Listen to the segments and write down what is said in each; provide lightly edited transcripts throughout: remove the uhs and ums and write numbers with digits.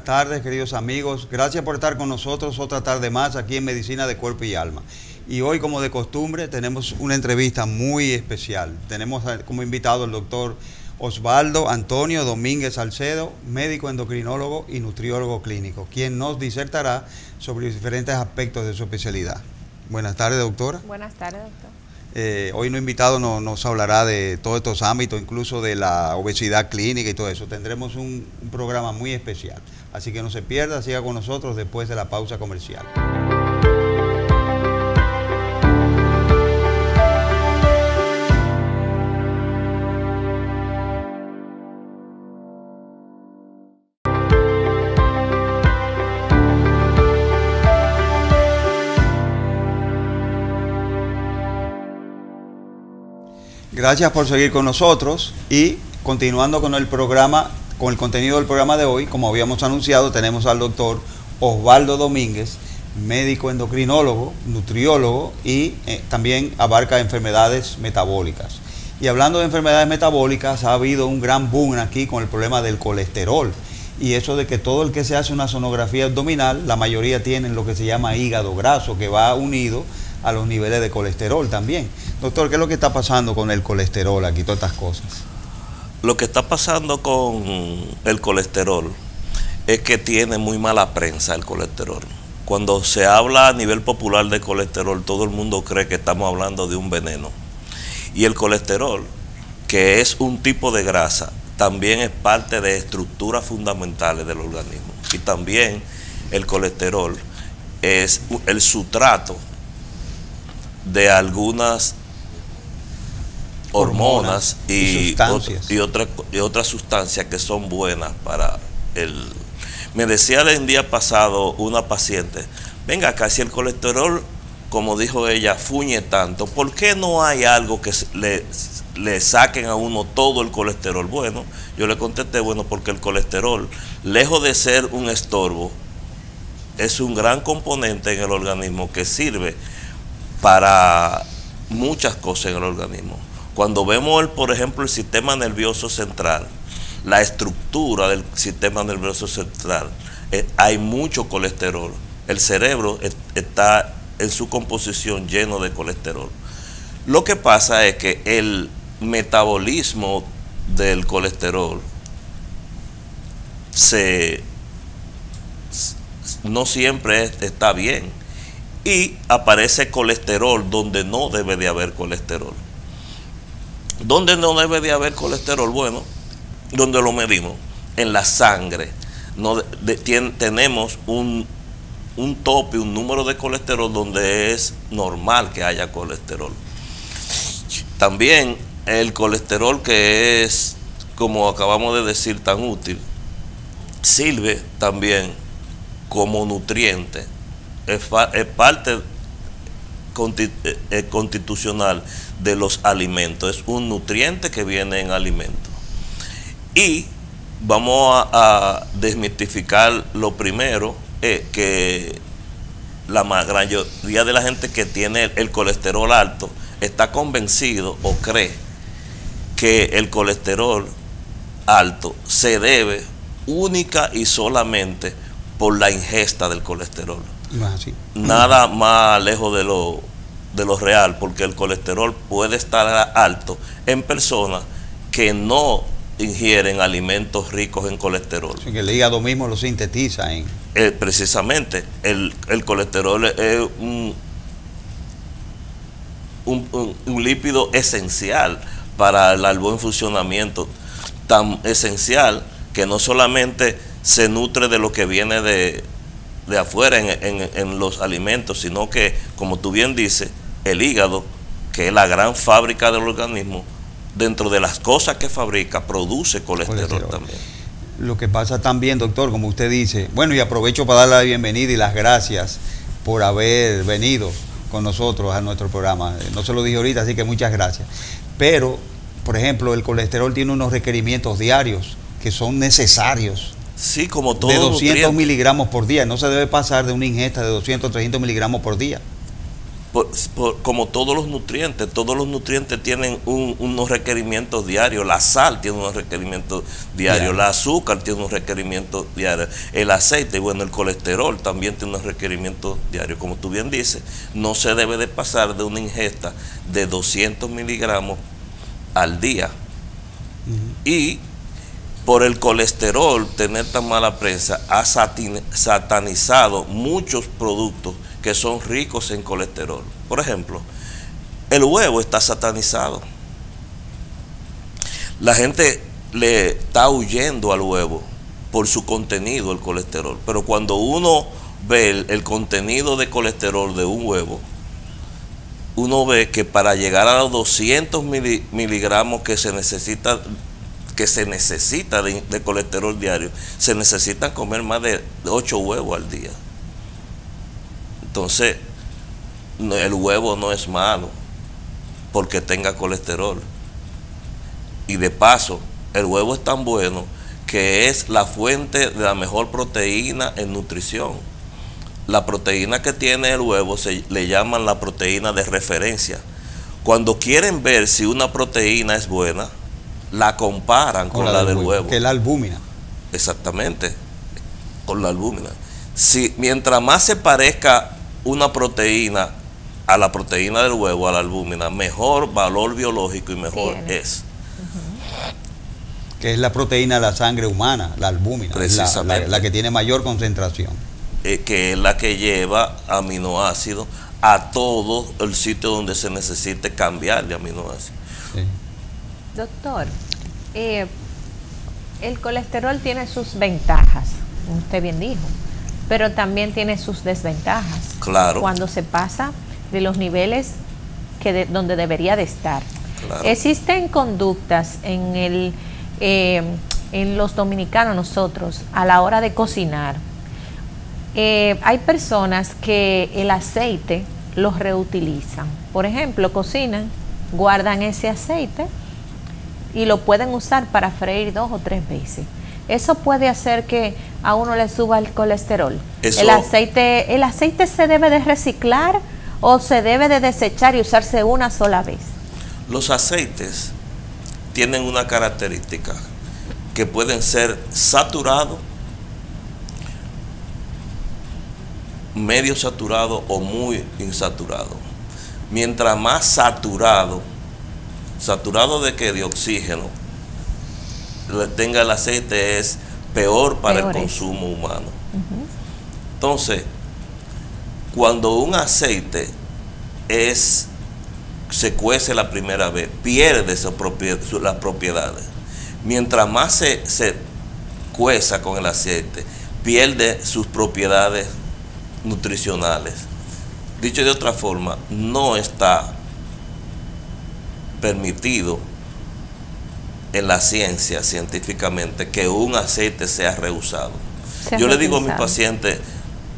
tardes, queridos amigos. Gracias por estar con nosotros otra tarde más aquí en Medicina de Cuerpo y Alma. Y hoy, como de costumbre, tenemos una entrevista muy especial. Tenemos como invitado al doctor Osvaldo Antonio Domínguez Salcedo, médico endocrinólogo y nutriólogo clínico, quien nos disertará sobre diferentes aspectos de su especialidad. Buenas tardes, doctora. Buenas tardes, doctor. Hoy nuestro invitado nos hablará de todos estos ámbitos, incluso de la obesidad clínica y todo eso. Tendremos un programa muy especial. Así que no se pierda, siga con nosotros después de la pausa comercial. Gracias por seguir con nosotros y continuando con el programa, con el contenido del programa de hoy, como habíamos anunciado, tenemos al doctor Osvaldo Domínguez, médico endocrinólogo, nutriólogo y también abarca enfermedades metabólicas. Y hablando de enfermedades metabólicas, ha habido un gran boom aquí con el problema del colesterol y eso de que todo el que se hace una sonografía abdominal, la mayoría tienen lo que se llama hígado graso, que va unido a los niveles de colesterol también. Doctor, ¿qué es lo que está pasando con el colesterol aquí, todas estas cosas? Lo que está pasando con el colesterol es que tiene muy mala prensa el colesterol. Cuando se habla a nivel popular de colesterol, todo el mundo cree que estamos hablando de un veneno. Y el colesterol, que es un tipo de grasa, también es parte de estructuras fundamentales del organismo. Y también el colesterol es el sustrato de algunas hormonas y otras sustancias que son buenas para el... Me decía el día pasado una paciente, venga acá, si el colesterol, como dijo ella, fuñe tanto, ¿por qué no hay algo que le saquen a uno todo el colesterol? Bueno, yo le contesté, bueno, porque el colesterol, lejos de ser un estorbo, es un gran componente en el organismo que sirve para muchas cosas en el organismo. Cuando vemos, por ejemplo, el sistema nervioso central, la estructura del sistema nervioso central, hay mucho colesterol. El cerebro está en su composición lleno de colesterol. Lo que pasa es que el metabolismo del colesterol no siempre está bien. Y aparece colesterol donde no debe de haber colesterol. ¿Dónde no debe de haber colesterol? Bueno, donde lo medimos, en la sangre. Tenemos un tope, un número de colesterol donde es normal que haya colesterol. También el colesterol, que es, como acabamos de decir, tan útil, sirve también como nutriente. Es parte constitucional de los alimentos, es un nutriente que viene en alimentos. Y vamos a desmitificar lo primero, que la mayoría de la gente que tiene el colesterol alto está convencido o cree que el colesterol alto se debe única y solamente por la ingesta del colesterol. Nada más lejos de lo real, porque el colesterol puede estar alto en personas que no ingieren alimentos ricos en colesterol. Sí, que el hígado mismo lo sintetiza. Precisamente, el colesterol es un lípido esencial para el buen funcionamiento, tan esencial que no solamente se nutre de lo que viene de afuera en los alimentos, sino que, como tú bien dices, el hígado, que es la gran fábrica del organismo, dentro de las cosas que fabrica, produce colesterol también. Lo que pasa también, doctor, como usted dice, bueno, y aprovecho para darle la bienvenida y las gracias por haber venido con nosotros a nuestro programa. No se lo dije ahorita, así que muchas gracias. Pero, por ejemplo, el colesterol tiene unos requerimientos diarios que son necesarios. Sí, como todo. De 200 miligramos por día. No se debe pasar de una ingesta de 200 o 300 miligramos por día. como todos los nutrientes tienen unos requerimientos diarios. La sal tiene unos requerimientos diarios, el azúcar tiene unos requerimientos diarios, el aceite, bueno, el colesterol también tiene unos requerimientos diarios. Como tú bien dices, no se debe de pasar de una ingesta de 200 miligramos al día. Y por el colesterol tener tan mala prensa, ha satanizado muchos productos que son ricos en colesterol. Por ejemplo, el huevo está satanizado. La gente le está huyendo al huevo por su contenido, el colesterol. Pero cuando uno ve el contenido de colesterol de un huevo, uno ve que para llegar a los 200 miligramos que se necesita de colesterol diario, se necesitan comer más de 8 huevos al día. Entonces, el huevo no es malo porque tenga colesterol. Y de paso, el huevo es tan bueno que es la fuente de la mejor proteína en nutrición. La proteína que tiene el huevo le llaman la proteína de referencia. Cuando quieren ver si una proteína es buena, la comparan con la del huevo. Que es la albúmina. Exactamente, con la albúmina. Mientras más se parezca una proteína a la proteína del huevo, a la albúmina, mejor valor biológico y mejor es. Que es la proteína de la sangre humana, la albúmina. Precisamente. La que tiene mayor concentración. Que es la que lleva aminoácidos a todo el sitio donde se necesite cambiar de aminoácidos. Sí. Doctor, el colesterol tiene sus ventajas, usted bien dijo, pero también tiene sus desventajas. Claro. Cuando se pasa de los niveles donde debería de estar. Claro. Existen conductas en los dominicanos, nosotros, a la hora de cocinar. Hay personas que el aceite los reutilizan. Por ejemplo, cocinan, guardan ese aceite y lo pueden usar para freír 2 o 3 veces. Eso puede hacer que a uno le suba el colesterol. ¿El aceite se debe de reciclar o se debe de desechar y usarse una sola vez? Los aceites tienen una característica que pueden ser saturados, medio saturado o muy insaturado. Mientras más saturado de que de oxígeno tenga el aceite, es peor para el consumo humano. Entonces, cuando un aceite se cuece la primera vez, pierde las propiedades. Mientras más se cueza con el aceite, pierde sus propiedades nutricionales. Dicho de otra forma, no está permitido en la ciencia, científicamente, que un aceite sea reusado. Yo le digo a mis pacientes,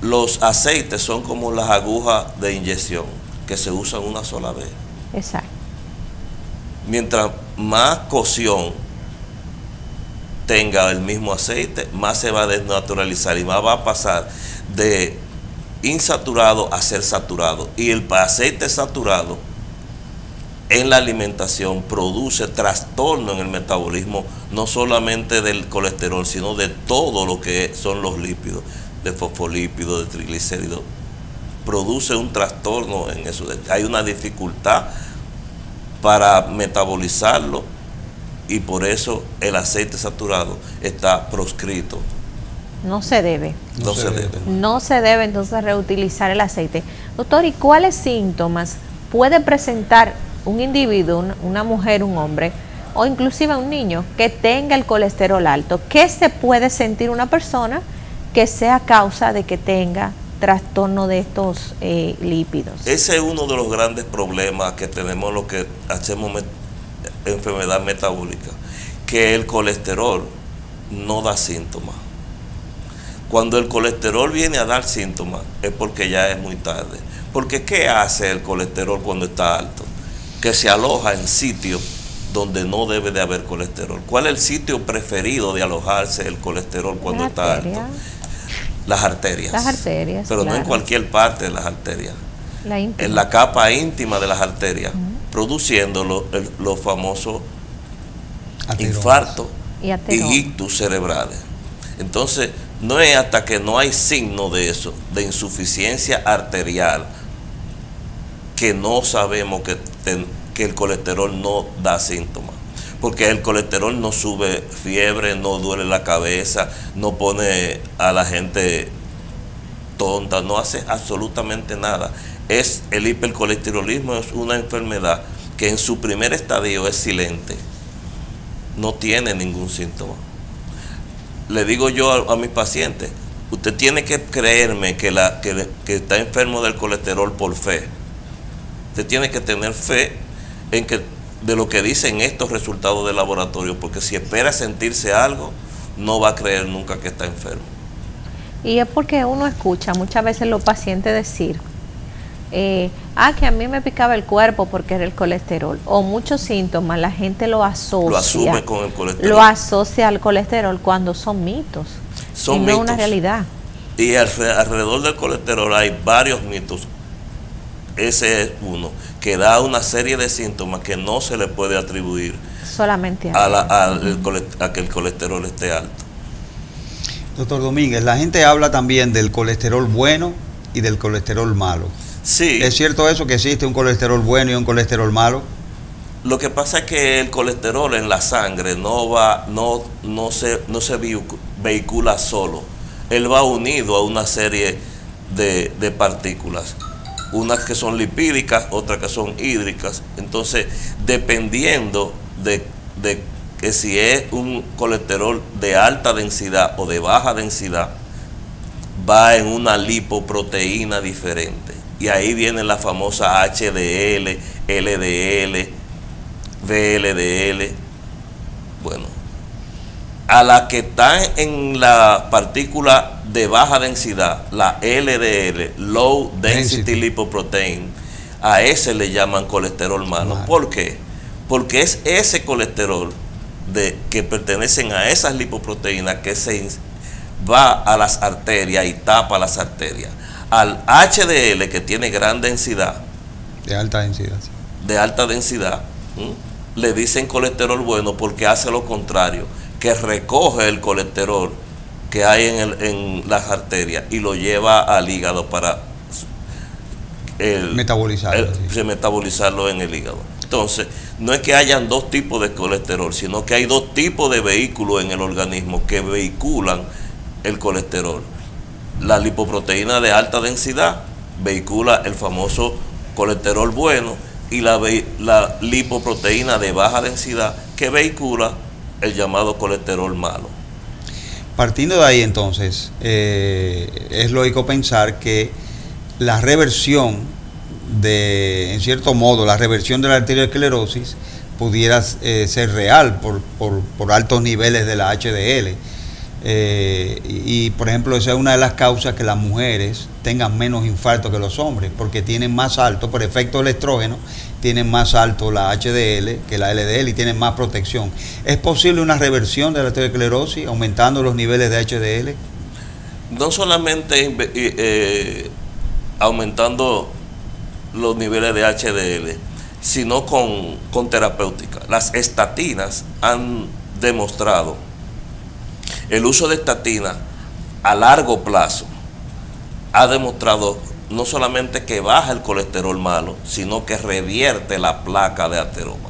los aceites son como las agujas de inyección, que se usan una sola vez. Exacto. Mientras más cocción tenga el mismo aceite, más se va a desnaturalizar y más va a pasar de insaturado a ser saturado. Y el aceite saturado en la alimentación produce trastorno en el metabolismo, no solamente del colesterol, sino de todo lo que son los lípidos, de fosfolípidos, de triglicéridos. Produce un trastorno en eso. Hay una dificultad para metabolizarlo y por eso el aceite saturado está proscrito. No se debe. No se debe. No se debe entonces reutilizar el aceite. Doctor, ¿y cuáles síntomas puede presentar un individuo, una mujer, un hombre o inclusive un niño que tenga el colesterol alto? ¿Qué se puede sentir una persona que sea causa de que tenga trastorno de estos lípidos? Ese es uno de los grandes problemas que tenemos los que hacemos enfermedad metabólica, que el colesterol no da síntomas. Cuando el colesterol viene a dar síntomas es porque ya es muy tarde. Porque ¿qué hace el colesterol cuando está alto? Que se aloja en sitios donde no debe de haber colesterol. ¿Cuál es el sitio preferido de alojarse el colesterol cuando está alto? Las arterias. Las arterias. Pero claro. no en cualquier parte de las arterias. en la capa íntima de las arterias, produciendo los famosos infartos y ictus cerebrales. Entonces, no es hasta que no hay signo de eso, de insuficiencia arterial, que no sabemos que el colesterol no da síntomas. Porque el colesterol no sube fiebre, no duele la cabeza, no pone a la gente tonta, no hace absolutamente nada. El hipercolesterolismo es una enfermedad que en su primer estadio es silente, no tiene ningún síntoma. Le digo yo a mis pacientes, usted tiene que creerme que está enfermo del colesterol por fe. Usted tiene que tener fe en que de lo que dicen estos resultados de laboratorio, porque si espera sentirse algo, no va a creer nunca que está enfermo. Y es porque uno escucha muchas veces los pacientes decir, que a mí me picaba el cuerpo porque era el colesterol, o muchos síntomas, la gente lo asocia. Lo asume con el colesterol. Lo asocia al colesterol cuando son mitos. Son mitos. No una realidad. Y alrededor del colesterol hay varios mitos. Ese es uno, que da una serie de síntomas que no se le puede atribuir solamente a que el colesterol esté alto. Doctor Domínguez, la gente habla también del colesterol bueno y del colesterol malo. Sí. ¿Es cierto eso, que existe un colesterol bueno y un colesterol malo? Lo que pasa es que el colesterol en la sangre no se vehicula solo. Él va unido a una serie de partículas. Unas que son lipídicas, otras que son hídricas. Entonces, dependiendo de que si es un colesterol de alta densidad o de baja densidad, va en una lipoproteína diferente. Y ahí viene la famosa HDL, LDL, VLDL. Bueno, a la que está en la partícula de baja densidad, la LDL, Low Density Lipoprotein, a ese le llaman colesterol malo. ¿Por qué? Porque es ese colesterol que pertenecen a esas lipoproteínas que va a las arterias y tapa las arterias. Al HDL, que tiene gran densidad, de alta densidad, sí. De alta densidad, le dicen colesterol bueno porque hace lo contrario, que recoge el colesterol que hay en las arterias y lo lleva al hígado para metabolizarlo en el hígado. Entonces, no es que hayan dos tipos de colesterol, sino que hay dos tipos de vehículos en el organismo que vehiculan el colesterol. La lipoproteína de alta densidad vehicula el famoso colesterol bueno, y la lipoproteína de baja densidad que vehicula el llamado colesterol malo. Partiendo de ahí, entonces, es lógico pensar que la reversión en cierto modo, la reversión de la arteriosclerosis pudiera ser real por altos niveles de la HDL. Y por ejemplo, esa es una de las causas que las mujeres tengan menos infarto que los hombres, porque tienen más alto, por efecto del estrógeno, tienen más alto la HDL que la LDL y tienen más protección. ¿Es posible una reversión de la arteriosclerosis aumentando los niveles de HDL? No solamente aumentando los niveles de HDL, sino con terapéutica. Las estatinas han demostrado el uso de estatinas a largo plazo, ha demostrado no solamente que baja el colesterol malo, sino que revierte la placa de ateroma.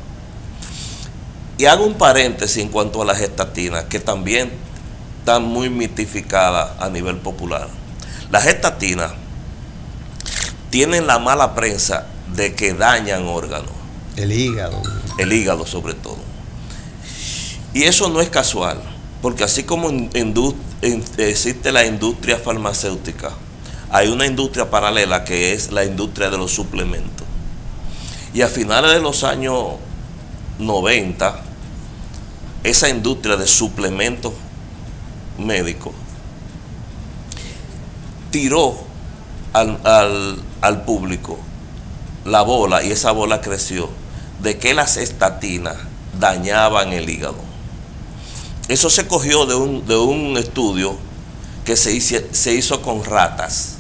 Y hago un paréntesis en cuanto a las estatinas, que también están muy mitificadas a nivel popular. Las estatinas tienen la mala prensa de que dañan órganos. El hígado. El hígado sobre todo. Y eso no es casual, porque así como existe la industria farmacéutica, hay una industria paralela que es la industria de los suplementos. Y a finales de los años 90, esa industria de suplementos médicos tiró al público la bola, y esa bola creció, de que las estatinas dañaban el hígado. Eso se cogió de un estudio que se hizo con ratas.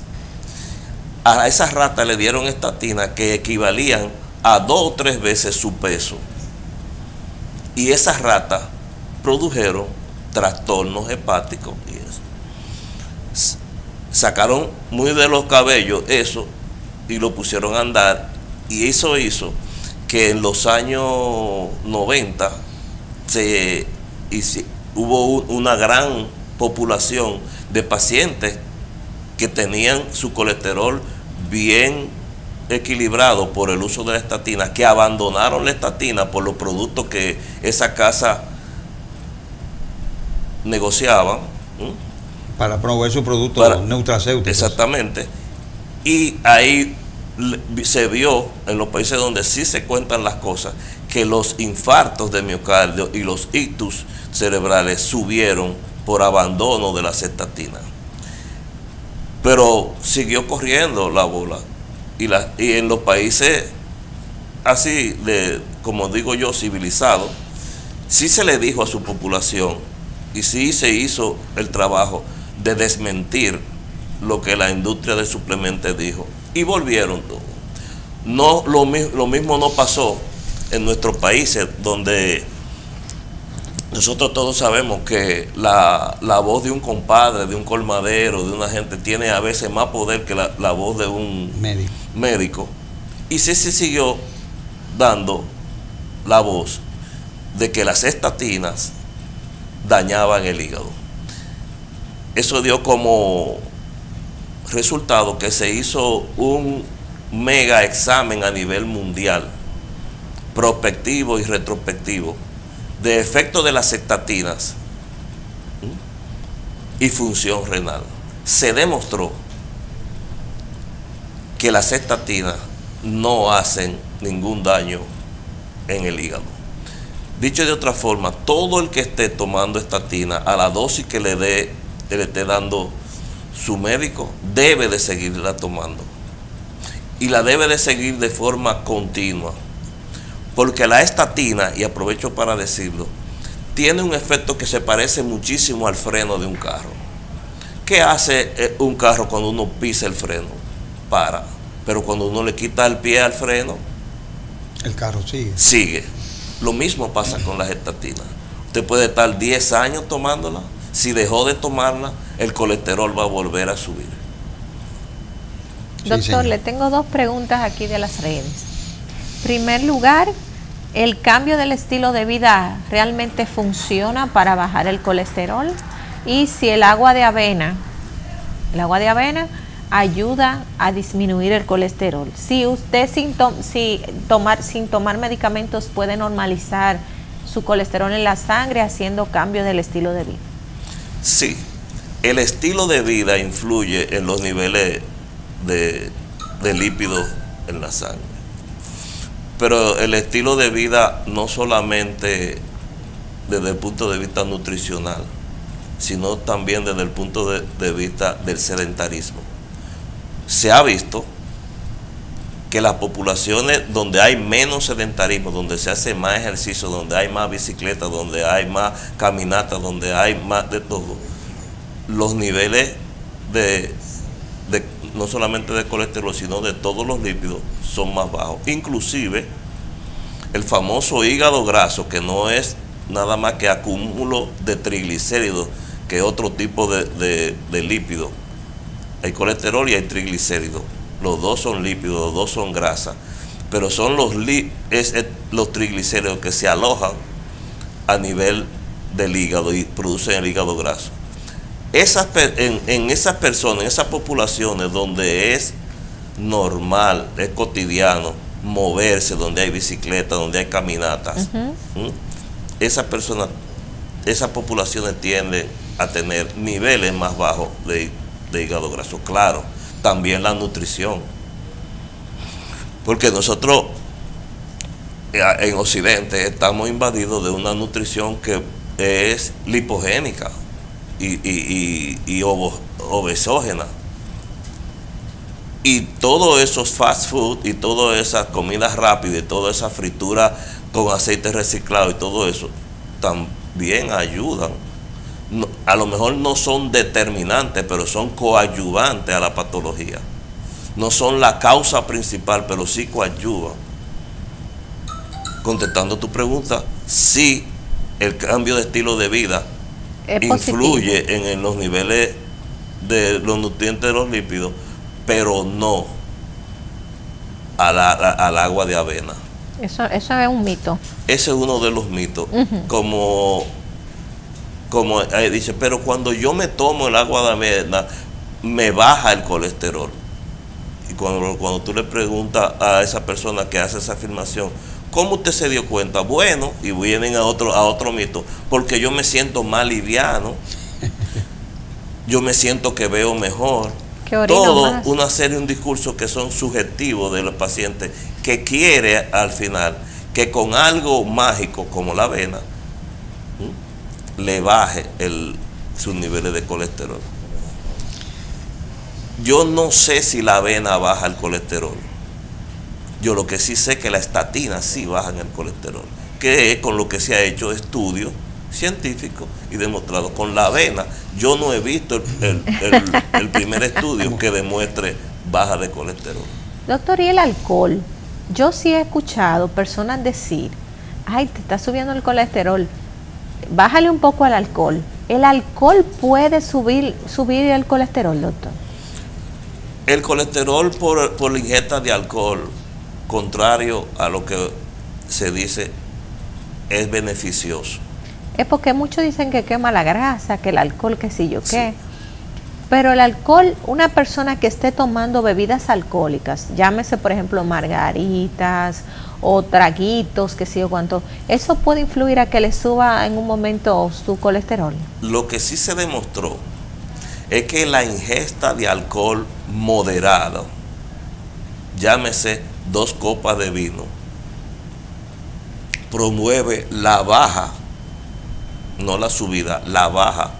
a esas ratas le dieron estatinas que equivalían a 2 o 3 veces su peso. Y esas ratas produjeron trastornos hepáticos y eso. Sacaron muy de los cabellos eso y lo pusieron a andar, y eso hizo que en los años 90 hubo una gran población de pacientes que tenían su colesterol bien equilibrado por el uso de la estatina, que abandonaron la estatina por los productos que esa casa negociaban para promover su producto nutracéutico. Exactamente. Y ahí se vio en los países donde sí se cuentan las cosas que los infartos de miocardio y los ictus cerebrales subieron por abandono de las estatinas. Pero siguió corriendo la bola. Y en los países así, como digo yo, civilizados, sí se le dijo a su población y sí se hizo el trabajo de desmentir lo que la industria del suplemento dijo, y volvieron todo. No, lo mismo no pasó en nuestros países, donde nosotros todos sabemos que la voz de un compadre, de un colmadero, de una gente, tiene a veces más poder que la voz de un médico. Y sí se siguió dando la voz de que las estatinas dañaban el hígado. Eso dio como resultado que se hizo un mega examen a nivel mundial, prospectivo y retrospectivo, de efecto de las estatinas y función renal. Se demostró que las estatinas no hacen ningún daño en el hígado. Dicho de otra forma, todo el que esté tomando estatina a la dosis que le esté dando su médico, debe de seguirla tomando. Y la debe de seguir de forma continua. Porque la estatina, y aprovecho para decirlo, tiene un efecto que se parece muchísimo al freno de un carro. ¿Qué hace un carro cuando uno pisa el freno? Para. Pero cuando uno le quita el pie al freno, el carro sigue. Sigue. Lo mismo pasa con las estatinas. Usted puede estar 10 años tomándola. Si dejó de tomarla, el colesterol va a volver a subir. Doctor, le tengo 2 preguntas aquí de las redes. En primer lugar, ¿el cambio del estilo de vida realmente funciona para bajar el colesterol? Y si el agua de avena ayuda a disminuir el colesterol. Si usted sin tomar medicamentos puede normalizar su colesterol en la sangre haciendo cambio del estilo de vida. Sí, el estilo de vida influye en los niveles de lípidos en la sangre. Pero el estilo de vida no solamente desde el punto de vista nutricional, sino también desde el punto de vista del sedentarismo. Se ha visto que las poblaciones donde hay menos sedentarismo, donde se hace más ejercicio, donde hay más bicicleta, donde hay más caminata, donde hay más de todo, los niveles no solamente de colesterol, sino de todos los lípidos son más bajos. Inclusive el famoso hígado graso, que no es nada más que acúmulo de triglicéridos, que es otro tipo de lípidos. Hay colesterol y hay triglicéridos. Los dos son lípidos, los dos son grasa, pero son los triglicéridos que se alojan a nivel del hígado y producen el hígado graso. En esas personas, en esas poblaciones donde es normal, es cotidiano moverse, donde hay bicicleta, donde hay caminatas, esas poblaciones tienden a tener niveles más bajos de hígado graso. Claro, también la nutrición, porque nosotros en Occidente estamos invadidos de una nutrición que es lipogénica y obesógena, y todos esos fast food y todas esas comidas rápidas y toda esa fritura con aceite reciclado y todo eso también ayudan. A lo mejor no son determinantes, pero son coadyuvantes a la patología. no son la causa principal, pero sí coadyuvan. Contestando tu pregunta, sí, el cambio de estilo de vida influye en los niveles de los nutrientes de los lípidos, pero no al agua de avena. Eso es un mito. Ese es uno de los mitos. Como dice, pero cuando yo me tomo el agua de avena, me baja el colesterol. Y cuando tú le preguntas a esa persona que hace esa afirmación, ¿cómo usted se dio cuenta? Bueno, y vienen a otro mito, porque yo me siento más liviano, yo me siento que veo mejor. Todo más. Una serie, un discurso que son subjetivos de los pacientes, que quiere al final que con algo mágico como la avena le baje sus niveles de colesterol. Yo no sé si la avena baja el colesterol. Yo lo que sí sé que la estatina sí baja el colesterol, que es con lo que se ha hecho estudios científicos y demostrado. Con la avena yo no he visto el primer estudio que demuestre baja de colesterol. Doctor, ¿y el alcohol? Yo sí he escuchado personas decir, ay, te está subiendo el colesterol, bájale un poco al alcohol. ¿El alcohol puede subir el colesterol, doctor? El colesterol por la ingesta de alcohol, contrario a lo que se dice, es beneficioso. Es porque muchos dicen que quema la grasa, que el alcohol, que sí yo qué. Pero el alcohol, una persona que esté tomando bebidas alcohólicas, llámese por ejemplo margaritas o traguitos, que sí o cuánto, ¿eso puede influir a que le suba en un momento su colesterol? Lo que sí se demostró es que la ingesta de alcohol moderado, llámese 2 copas de vino, promueve la baja, no la subida, la baja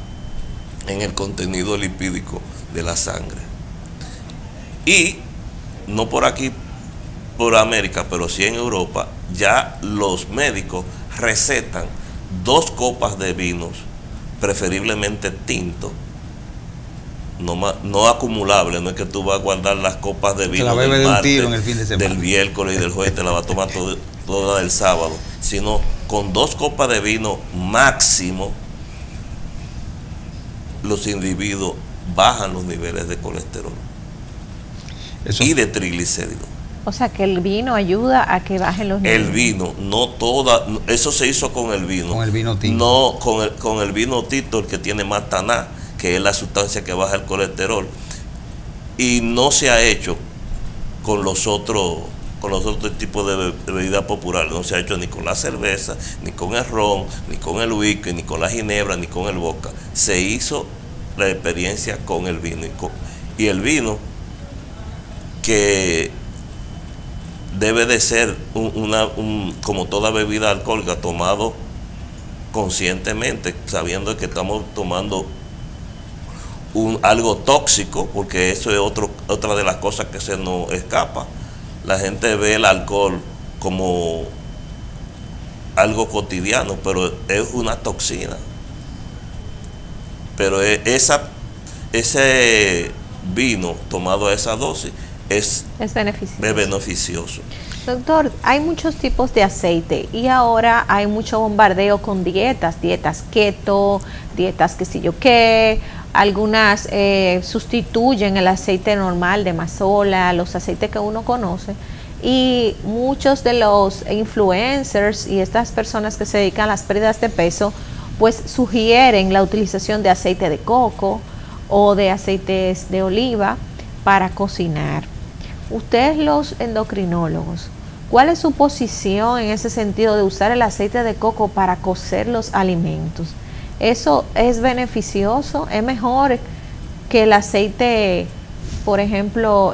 en el contenido lipídico de la sangre. Y no por aquí, por América, pero sí en Europa, ya los médicos recetan 2 copas de vinos, preferiblemente tinto, no acumulable. No es que tú vas a guardar las copas de vino del martes, en el fin de semana, del miércoles y del jueves, te la vas a tomar toda el sábado, sino con 2 copas de vino máximo, los individuos bajan los niveles de colesterol y de triglicéridos. O sea que el vino ayuda a que bajen los niveles. El vino, eso se hizo con el vino. Con el vino tinto. No, con el vino tinto, el que tiene más taná, que es la sustancia que baja el colesterol. Y no se ha hecho con los otros tipos de bebidas populares. No se ha hecho ni con la cerveza, ni con el ron, ni con el whisky, ni con la ginebra, ni con el vodka. Se hizo la experiencia con el vino. Y el vino, que debe de ser como toda bebida alcohólica, tomado conscientemente, sabiendo que estamos tomando algo tóxico, porque eso es otra de las cosas que se nos escapa. La gente ve el alcohol como algo cotidiano, pero es una toxina. Pero ese vino tomado a esa dosis es beneficioso. Doctor, hay muchos tipos de aceite y ahora hay mucho bombardeo con dietas keto, dietas que sí yo qué. Algunas sustituyen el aceite normal de mazola, los aceites que uno conoce, y muchos de los influencers y estas personas que se dedican a las pérdidas de peso pues sugieren la utilización de aceite de coco o de aceites de oliva para cocinar. Ustedes, los endocrinólogos, ¿cuál es su posición en ese sentido de usar el aceite de coco para cocer los alimentos? ¿Eso es beneficioso? ¿Es mejor que el aceite, por ejemplo,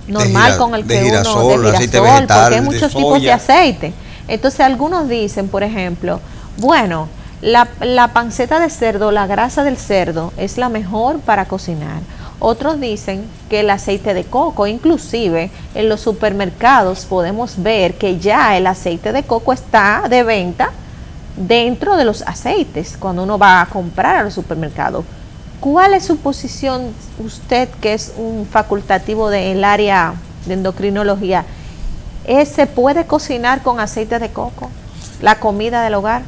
normal con el que girasol, uno, de girasol, porque hay muchos tipos de aceite? Entonces algunos dicen, por ejemplo, bueno, la panceta de cerdo, la grasa del cerdo es la mejor para cocinar. Otros dicen que el aceite de coco, inclusive en los supermercados podemos ver que ya el aceite de coco está de venta dentro de los aceites cuando uno va a comprar a los supermercados. ¿Cuál es su posición, usted que es un facultativo del área de endocrinología? ¿Se puede cocinar con aceite de coco la comida del hogar?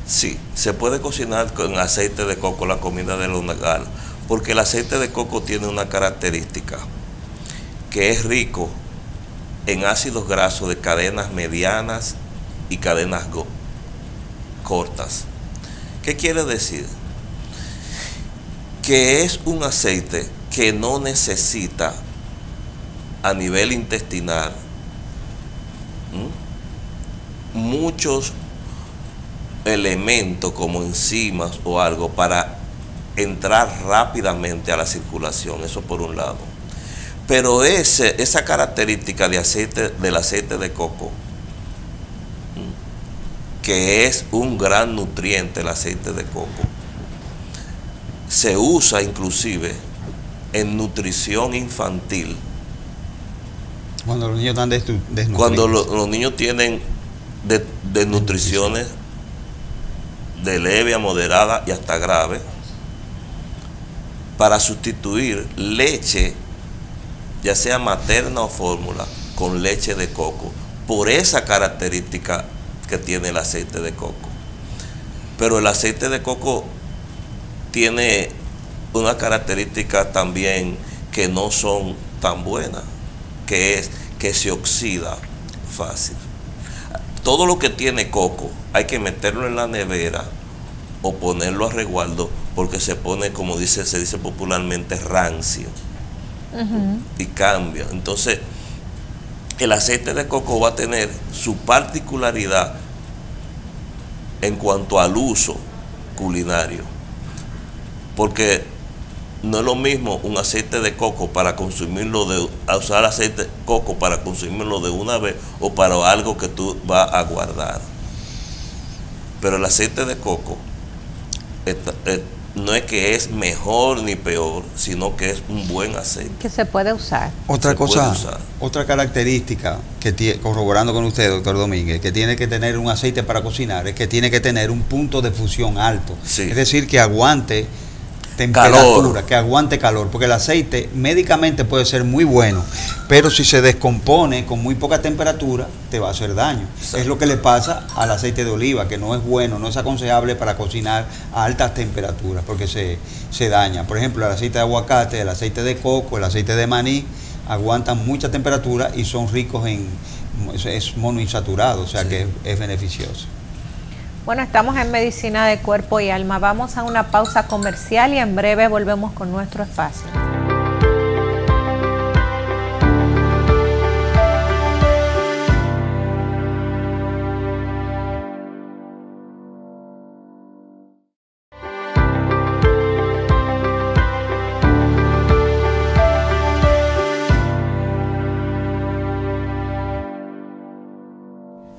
Sí, se puede cocinar con aceite de coco la comida del hogar, porque el aceite de coco tiene una característica, que es rico en ácidos grasos de cadenas medianas y cadenas cortas. ¿Qué quiere decir? Que es un aceite que no necesita a nivel intestinal muchos elementos como enzimas o algo para entrar rápidamente a la circulación, eso por un lado. Pero esa característica del aceite de coco, que es un gran nutriente el aceite de coco, se usa inclusive en nutrición infantil. Cuando los niños están desnutridos. Cuando los niños tienen desnutriciones de leve a moderada y hasta grave, para sustituir leche, ya sea materna o fórmula, con leche de coco, por esa característica que tiene el aceite de coco. Pero el aceite de coco tiene una característica también que no son tan buenas, que es que se oxida fácil. Todo lo que tiene coco hay que meterlo en la nevera o ponerlo a resguardo, porque se pone, como se dice popularmente, rancio. Y cambia. Entonces, el aceite de coco va a tener su particularidad en cuanto al uso culinario, porque no es lo mismo un aceite de coco para consumirlo usar aceite de coco para consumirlo de una vez o para algo que tú vas a guardar. Pero el aceite de coco no es que es mejor ni peor, sino que es un buen aceite. Que se puede usar. Otra característica que corroborando con usted, doctor Domínguez, que tiene que tener un aceite para cocinar, es que tiene que tener un punto de fusión alto. Sí. Es decir, que aguante temperatura, que aguante calor, porque el aceite médicamente puede ser muy bueno, pero si se descompone con muy poca temperatura, te va a hacer daño. Exacto. Es lo que le pasa al aceite de oliva, que no es bueno, no es aconsejable para cocinar a altas temperaturas, porque se daña. Por ejemplo, el aceite de aguacate, el aceite de coco, el aceite de maní, aguantan mucha temperatura y son ricos es monoinsaturado, o sea sí, que es beneficioso. Bueno, estamos en Medicina de Cuerpo y Alma. Vamos a una pausa comercial y en breve volvemos con nuestro espacio.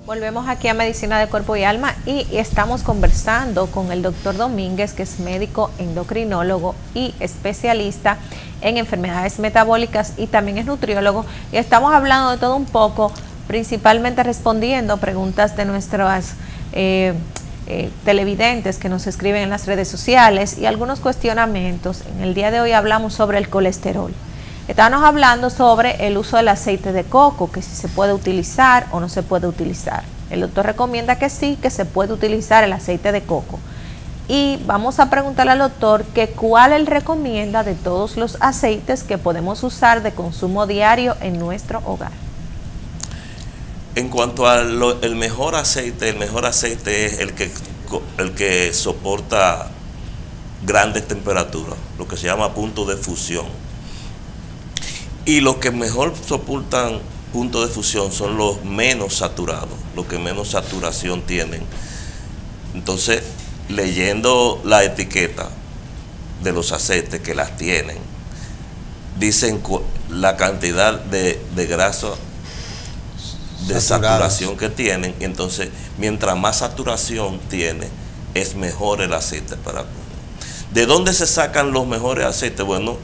Volvemos aquí a Medicina de Cuerpo y Alma y estamos conversando con el doctor Domínguez, que es médico endocrinólogo y especialista en enfermedades metabólicas y también es nutriólogo. Y estamos hablando de todo un poco, principalmente respondiendo preguntas de nuestras televidentes que nos escriben en las redes sociales y algunos cuestionamientos. En el día de hoy hablamos sobre el colesterol. Estábamos hablando sobre el uso del aceite de coco, que si se puede utilizar o no se puede utilizar. El doctor recomienda que sí, que se puede utilizar el aceite de coco. Y vamos a preguntarle al doctor que cuál él recomienda de todos los aceites que podemos usar de consumo diario en nuestro hogar. En cuanto al mejor aceite es el que soporta grandes temperaturas, lo que se llama punto de fusión. Y los que mejor soportan puntos de fusión son los menos saturados, los que menos saturación tienen. Entonces, leyendo la etiqueta de los aceites que las tienen, dicen la cantidad de grasa de saturación que tienen. Y entonces, mientras más saturación tiene, es mejor el aceite para comer. ¿De dónde se sacan los mejores aceites? Bueno,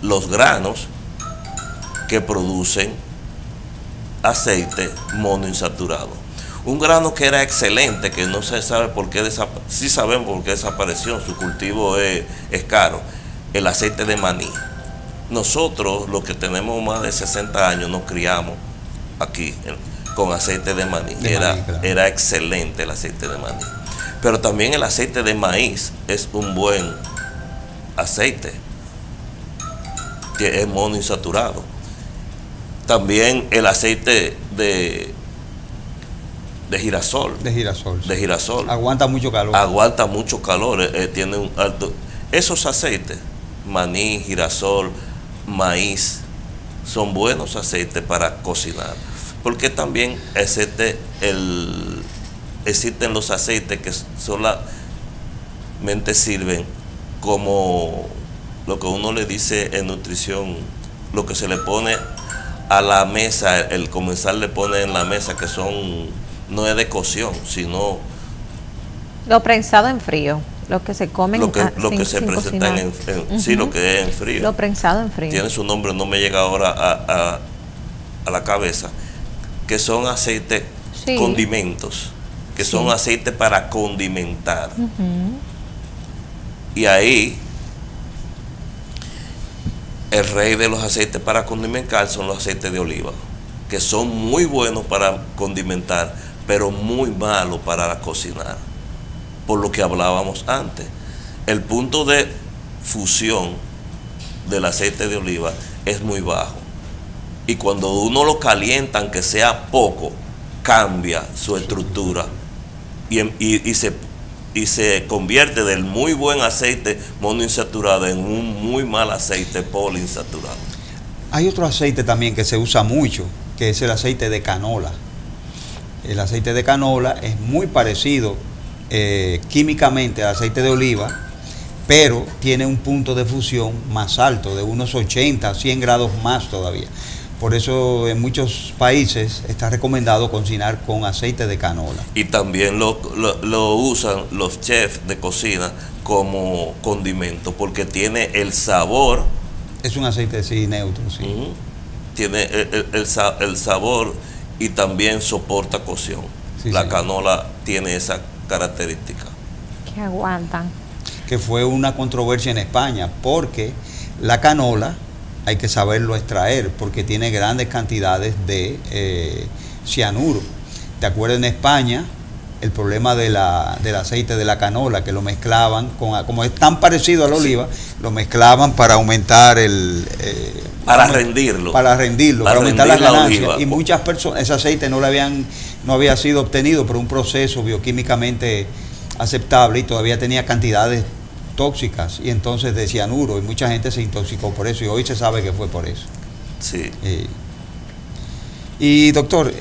los granos que producen aceite monoinsaturado. Un grano que era excelente, que no se sabe por qué sí sabemos por qué desapareció, su cultivo es caro, el aceite de maní. Nosotros, los que tenemos más de 60 años, nos criamos aquí con aceite de maní. Era excelente el aceite de maní. Pero también el aceite de maíz es un buen aceite, que es monoinsaturado. También el aceite de girasol. De girasol. De girasol. Aguanta mucho calor. Aguanta mucho calor, tiene un alto. Esos aceites, maní, girasol, maíz, son buenos aceites para cocinar. Porque también existen los aceites que solamente sirven como lo que uno le dice en nutrición, lo que se le pone a la mesa, el comensal le pone en la mesa, que no es de cocción, sino lo prensado en frío, lo que se comen, lo que se presenta sí, lo que es en frío, lo prensado en frío, tiene su nombre, no me llega ahora a la cabeza, que son aceites, condimentos, que son aceites para condimentar. Y ahí el rey de los aceites para condimentar son los aceites de oliva, que son muy buenos para condimentar, pero muy malos para cocinar, por lo que hablábamos antes. El punto de fusión del aceite de oliva es muy bajo, y cuando uno lo calienta, aunque sea poco, cambia su estructura y se convierte del muy buen aceite monoinsaturado en un muy mal aceite poliinsaturado. Hay otro aceite también que se usa mucho, que es el aceite de canola. El aceite de canola es muy parecido químicamente al aceite de oliva, pero tiene un punto de fusión más alto, de unos 80, 100 grados más todavía. Por eso en muchos países está recomendado cocinar con aceite de canola. Y también lo usan los chefs de cocina como condimento, porque tiene el sabor. Es un aceite neutro, sí. Tiene el sabor y también soporta cocción. La canola tiene esa característica. Que aguantan. Que fue una controversia en España, porque la canola hay que saberlo extraer, porque tiene grandes cantidades de cianuro. ¿Te acuerdas en España el problema del aceite de la canola, que lo mezclaban como es tan parecido a la oliva, lo mezclaban para aumentar para rendirlo, para aumentar las ganancias? Y muchas personas, ese aceite no había sido obtenido por un proceso bioquímicamente aceptable y todavía tenía cantidades tóxicas, y entonces de cianuro, y mucha gente se intoxicó por eso, y hoy se sabe que fue por eso. Sí. Y doctor,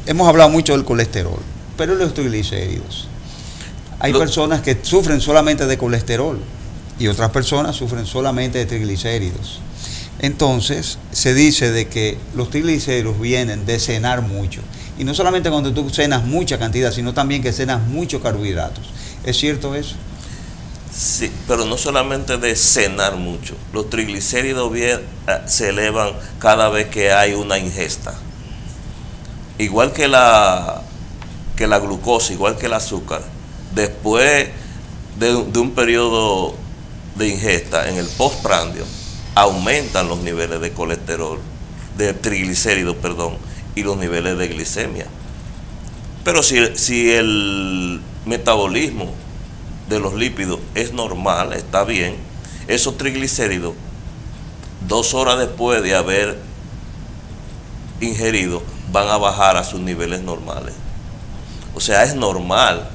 hemos hablado mucho del colesterol, pero los triglicéridos. Hay personas que sufren solamente de colesterol y otras personas sufren solamente de triglicéridos. Entonces se dice de que los triglicéridos vienen de cenar mucho, y no solamente cuando tú cenas mucha cantidad, sino también que cenas muchos carbohidratos. ¿Es cierto eso? Sí, pero no solamente de cenar mucho. Los triglicéridos se elevan cada vez que hay una ingesta. Igual que la glucosa, igual que el azúcar. Después de un periodo de ingesta, en el postprandio, aumentan los niveles de colesterol, de triglicéridos, perdón, y los niveles de glicemia. Pero si el metabolismo de los lípidos es normal, está bien, esos triglicéridos 2 horas después de haber ingerido van a bajar a sus niveles normales. O sea, es normal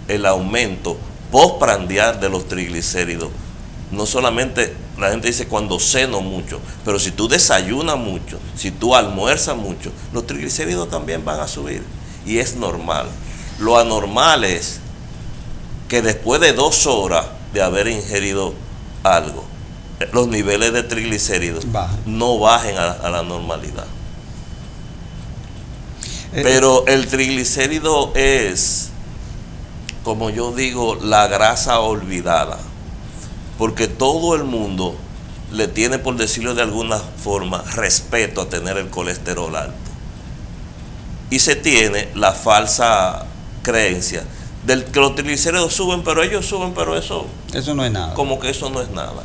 el aumento postprandial de los triglicéridos. No solamente la gente dice cuando ceno mucho, pero si tú desayunas mucho, si tú almuerzas mucho, los triglicéridos también van a subir, y es normal. Lo anormal es que después de 2 horas de haber ingerido algo, los niveles de triglicéridos no bajen a la normalidad. Pero el triglicérido es, como yo digo, la grasa olvidada, porque todo el mundo le tiene, por decirlo de alguna forma, respeto a tener el colesterol alto. Y se tiene la falsa creencia del que los triglicéridos suben, pero ellos suben, pero eso no es nada. Como que eso no es nada.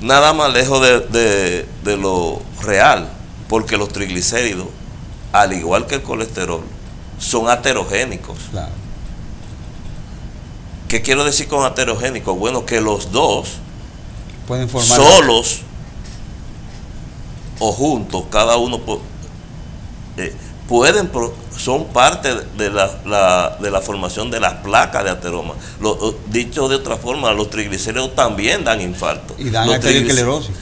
Nada más lejos de lo real, porque los triglicéridos, al igual que el colesterol, son aterogénicos. Claro. ¿Qué quiero decir con aterogénicos? Bueno, que los dos pueden formar solos o juntos, cada uno son parte de la formación de las placas de ateroma. Dicho de otra forma, los triglicéridos también dan infarto. Y dan esclerosis.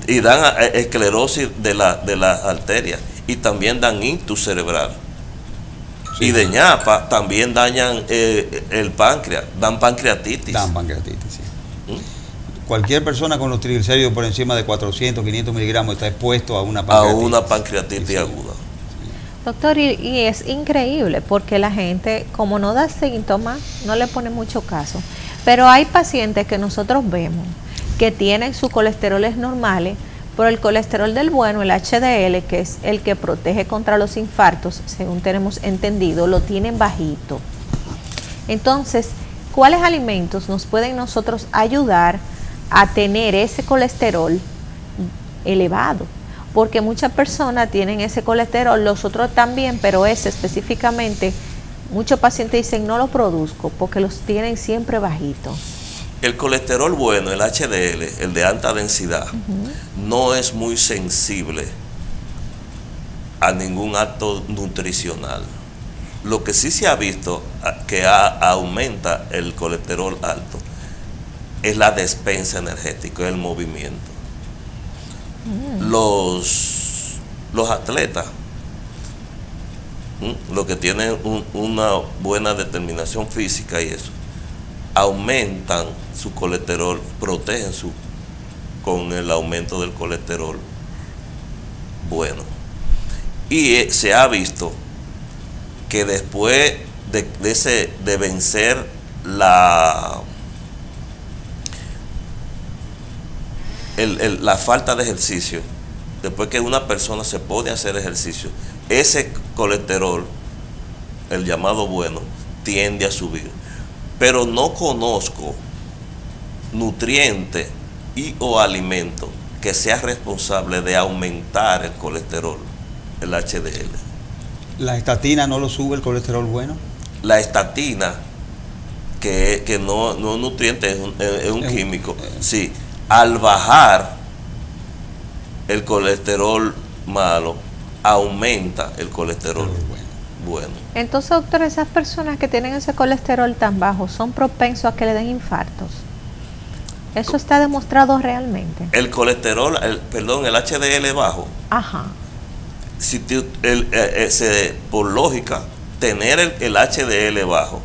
Y dan esclerosis de las arterias. Y también dan ictus cerebral. Sí. Y de ñapa también dañan el páncreas, dan pancreatitis. Dan pancreatitis, sí. Cualquier persona con los triglicéridos por encima de 400, 500 miligramos está expuesto a una pancreatitis aguda. Doctor, y es increíble porque la gente, como no da síntomas, no le pone mucho caso. Pero hay pacientes que nosotros vemos que tienen sus colesteroles normales, pero el colesterol del bueno, el HDL, que es el que protege contra los infartos, según tenemos entendido, lo tienen bajito. Entonces, ¿cuáles alimentos nos pueden nosotros ayudar a tener ese colesterol elevado? Porque muchas personas tienen ese colesterol, los otros también, pero ese específicamente, muchos pacientes dicen no lo produzco porque los tienen siempre bajitos. El colesterol bueno, el HDL, el de alta densidad, no es muy sensible a ningún acto nutricional. Lo que sí se ha visto que aumenta el colesterol alto es la despensa energética, el movimiento. Los atletas, los que tienen una buena determinación física y eso, aumentan su colesterol, protegen con el aumento del colesterol bueno. Y se ha visto que después de vencer la falta de ejercicio, después que una persona se pone a hacer ejercicio, ese colesterol, el llamado bueno, tiende a subir. Pero no conozco nutriente o alimento que sea responsable de aumentar el colesterol, el HDL. ¿La estatina no lo sube el colesterol bueno? La estatina, que no es un nutriente, es un químico, sí. Al bajar el colesterol malo, aumenta el colesterol bueno. Entonces, doctor, esas personas que tienen ese colesterol tan bajo, ¿son propensos a que le den infartos? ¿Eso está demostrado realmente? El colesterol, el HDL bajo. Ajá. Por lógica, tener el HDL bajo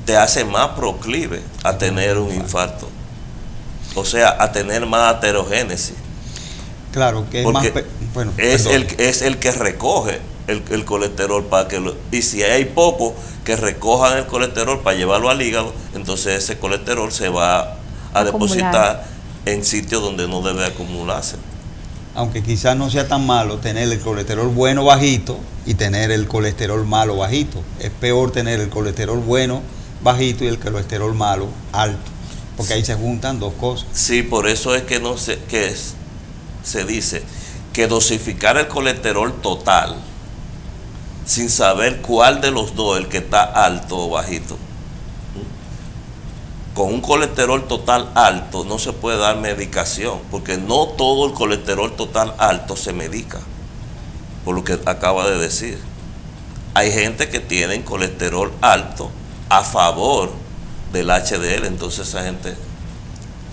te hace más proclive a tener un infarto. O sea, a tener más aterogénesis. Claro, que es el que recoge el colesterol para que y si hay poco que recojan el colesterol para llevarlo al hígado, entonces ese colesterol se va a depositar en sitios donde no debe acumularse. Aunque quizás no sea tan malo tener el colesterol bueno bajito y tener el colesterol malo bajito. Es peor tener el colesterol bueno bajito y el colesterol malo alto, porque ahí se juntan dos cosas. Sí, por eso es que se dice que dosificar el colesterol total sin saber cuál de los dos, el que está alto o bajito. Con un colesterol total alto no se puede dar medicación, porque no todo el colesterol total alto se medica, por lo que acaba de decir. Hay gente que tiene colesterol alto a favor del HDL, entonces esa gente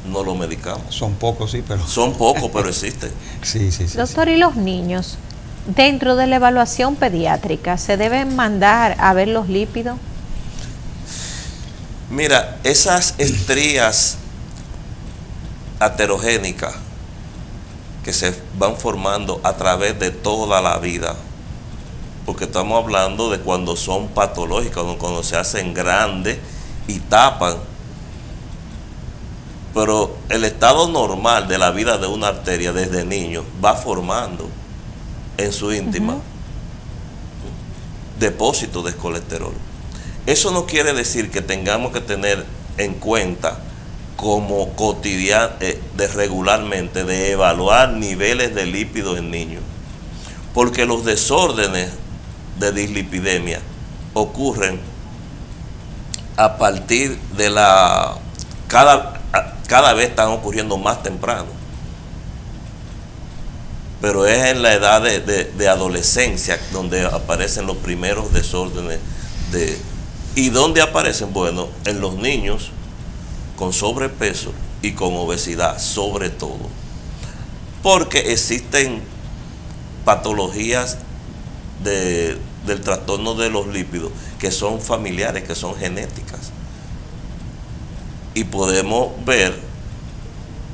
no lo medicamos. Son pocos, sí, pero... Son pocos, pero existen. Sí. Doctor, ¿y los niños? Dentro de la evaluación pediátrica, ¿se deben mandar a ver los lípidos? Mira, esas estrías aterogénicas que se van formando a través de toda la vida, porque estamos hablando de cuando son patológicas, cuando se hacen grandes y tapan, pero el estado normal de la vida de una arteria desde niño va formando en su íntima depósitos de colesterol. Eso no quiere decir que tengamos que tener en cuenta como cotidiano, regularmente, de evaluar niveles de lípidos en niños, porque los desórdenes de dislipidemia ocurren a partir de cada vez están ocurriendo más temprano, pero es en la edad de adolescencia donde aparecen los primeros desórdenes ¿y dónde aparecen? Bueno, en los niños con sobrepeso y con obesidad, sobre todo, porque existen patologías del trastorno de los lípidos que son familiares, que son genéticas, y podemos ver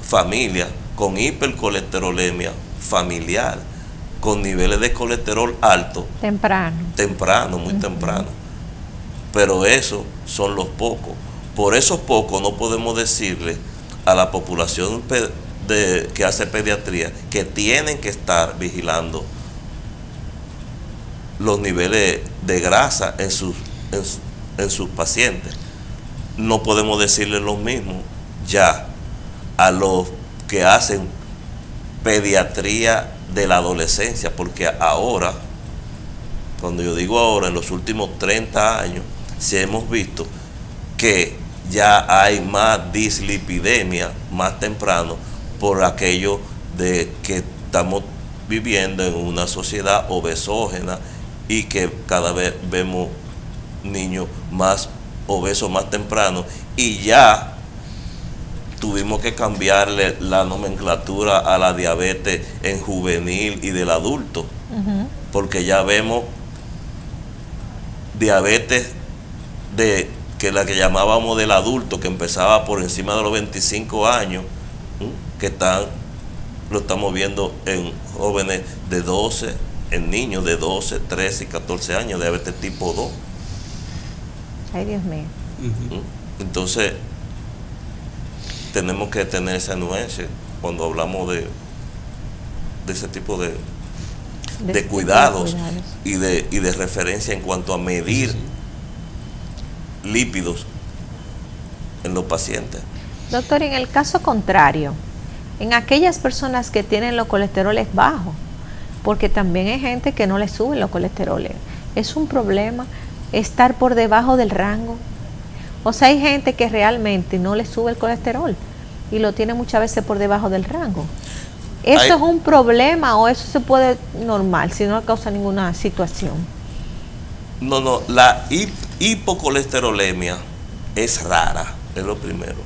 familias con hipercolesterolemia familiar, con niveles de colesterol alto temprano, muy temprano, pero esos son los pocos. Por esos pocos no podemos decirle a la población que hace pediatría que tienen que estar vigilando los niveles de grasa en sus pacientes. No podemos decirle lo mismo ya a los que hacen pediatría de la adolescencia, porque ahora, cuando yo digo ahora, en los últimos 30 años, sí hemos visto que ya hay más dislipidemia más temprano por aquello de que estamos viviendo en una sociedad obesógena y que cada vez vemos niños más obesos más temprano, y ya tuvimos que cambiarle la nomenclatura a la diabetes en juvenil y del adulto, porque ya vemos diabetes que la que llamábamos del adulto, que empezaba por encima de los 25 años, que lo estamos viendo en jóvenes de 12, en niños de 12, 13 y 14 años, diabetes tipo 2. Ay, Dios mío. Entonces, tenemos que tener esa nuencia cuando hablamos de ese tipo de cuidados y de referencia en cuanto a medir lípidos en los pacientes. Doctor, en el caso contrario, en aquellas personas que tienen los colesteroles bajos, porque también hay gente que no le suben los colesteroles, ¿es un problema estar por debajo del rango? O sea, hay gente que realmente no le sube el colesterol y lo tiene muchas veces por debajo del rango. ¿Eso es un problema o eso se puede normal si no causa ninguna situación? No, la hipocolesterolemia es rara, es lo primero.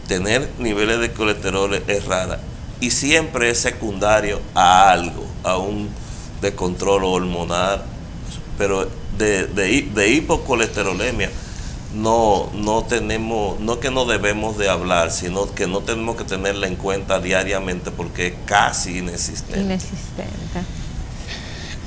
Tener niveles de colesterol es rara y siempre es secundario a algo, a un descontrol hormonal, pero de hipocolesterolemia no tenemos, no que no debemos de hablar, sino que no tenemos que tenerla en cuenta diariamente porque es casi inexistente.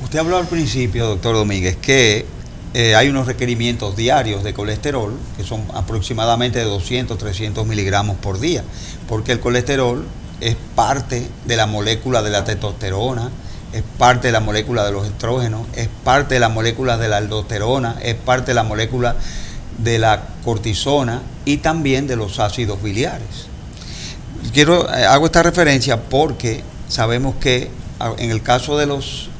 Usted habló al principio, doctor Domínguez, que hay unos requerimientos diarios de colesterol que son aproximadamente de 200, 300 miligramos por día, porque el colesterol es parte de la molécula de la testosterona, es parte de la molécula de los estrógenos, es parte de la molécula de la aldosterona, es parte de la molécula de la cortisona y también de los ácidos biliares. Hago esta referencia porque sabemos que en el caso de los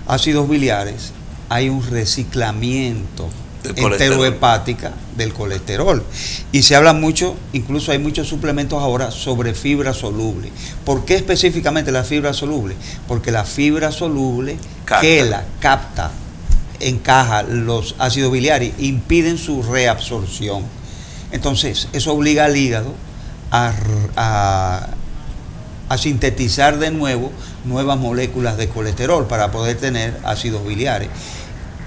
ácidos biliares hay un reciclamiento enterohepática del colesterol y se habla mucho, incluso hay muchos suplementos ahora sobre fibra soluble. ¿Por qué específicamente la fibra soluble? Porque la fibra soluble capta, encaja los ácidos biliares, impiden su reabsorción. Entonces eso obliga al hígado a sintetizar de nuevo nuevas moléculas de colesterol para poder tener ácidos biliares.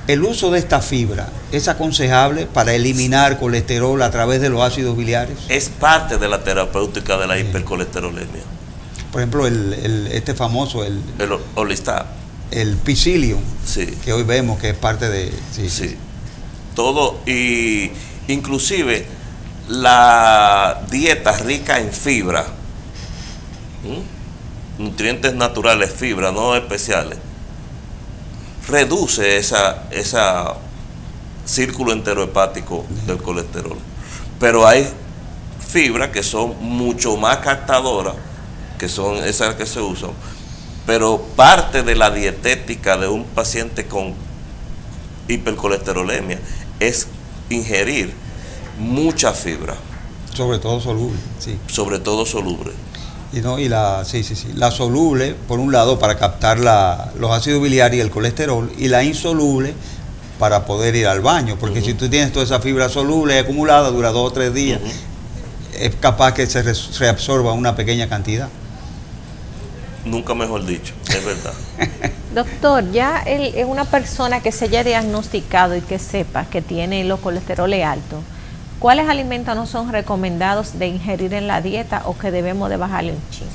El uso de esta fibra es aconsejable para eliminar colesterol a través de los ácidos biliares. Es parte de la terapéutica de la hipercolesterolemia. Por ejemplo, este famoso, el Orlistat, el Psyllium, sí, que hoy vemos que es parte de... Sí. Todo, y inclusive la dieta rica en fibra, nutrientes naturales, fibra, no especiales, reduce esa círculo enterohepático del colesterol. Pero hay fibras que son mucho más captadoras, que son esas que se usan, pero parte de la dietética de un paciente con hipercolesterolemia es ingerir mucha fibra. Sobre todo soluble, sí. Sobre todo soluble. La soluble, por un lado, para captar los ácidos biliares y el colesterol, y la insoluble para poder ir al baño, porque si tú tienes toda esa fibra soluble acumulada, dura 2 o 3 días, es capaz que se reabsorba una pequeña cantidad. Nunca mejor dicho, es verdad. Doctor, ya es una persona que se haya diagnosticado y que sepa que tiene los colesteroles altos, ¿cuáles alimentos no son recomendados de ingerir en la dieta o que debemos de bajarle un chin?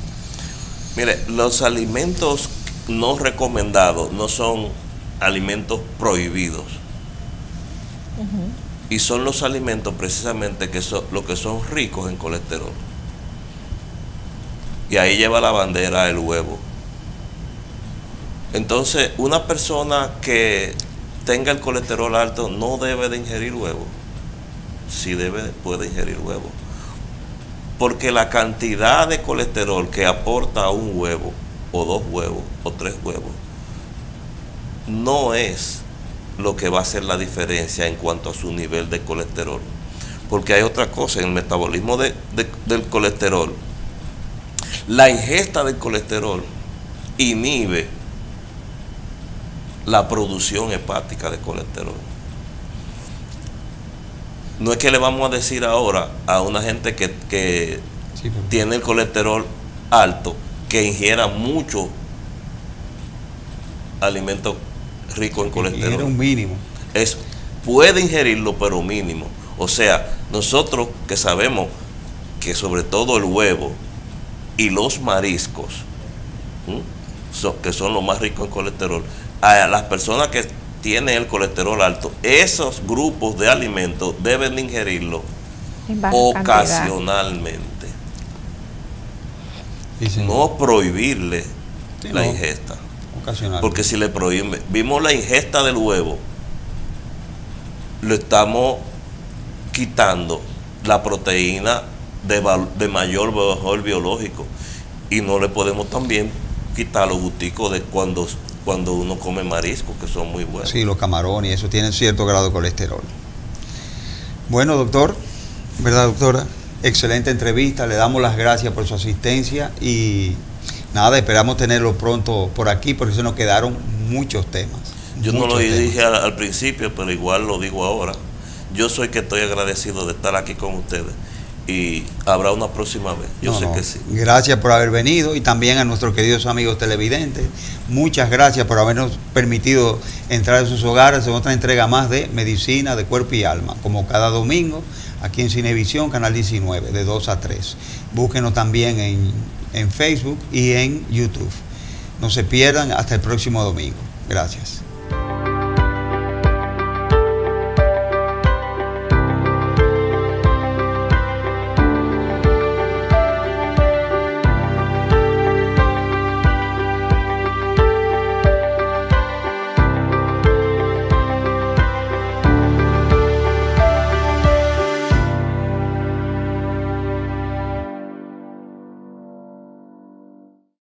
Mire, los alimentos no recomendados no son alimentos prohibidos. Y son los alimentos precisamente que son los que son ricos en colesterol. Y ahí lleva la bandera el huevo. Entonces, una persona que tenga el colesterol alto no debe de ingerir huevo. Sí puede ingerir huevo. Porque la cantidad de colesterol que aporta un huevo, o 2 huevos, o 3 huevos, no es lo que va a hacer la diferencia en cuanto a su nivel de colesterol. Porque hay otra cosa, en el metabolismo del colesterol, la ingesta del colesterol inhibe la producción hepática de colesterol. No es que le vamos a decir ahora a una gente que tiene el colesterol alto que ingiera mucho alimento rico en colesterol. Era un mínimo. Puede ingerirlo, pero mínimo. O sea, nosotros que sabemos que sobre todo el huevo y los mariscos, que son los más ricos en colesterol, a las personas que tienen el colesterol alto, esos grupos de alimentos deben de ingerirlo ocasionalmente. No prohibirle la ingesta. Porque si le prohibimos la ingesta del huevo, le estamos quitando la proteína de mayor valor biológico, y no le podemos también quitar los gusticos de cuando uno come mariscos, que son muy buenos. Sí, los camarones, eso tienen cierto grado de colesterol. Bueno, doctor, ¿verdad, doctora? Excelente entrevista, le damos las gracias por su asistencia y nada, esperamos tenerlo pronto por aquí porque se nos quedaron muchos temas. Yo no lo dije al principio, pero igual lo digo ahora. Yo soy que estoy agradecido de estar aquí con ustedes y habrá una próxima vez. Yo sé que sí. Gracias por haber venido y también a nuestros queridos amigos televidentes. Muchas gracias por habernos permitido entrar en sus hogares en otra entrega más de Medicina de Cuerpo y Alma, como cada domingo aquí en Cinevisión, Canal 19, de 2 a 3. Búsquenos también en Facebook y en YouTube. No se pierdan hasta el próximo domingo. Gracias.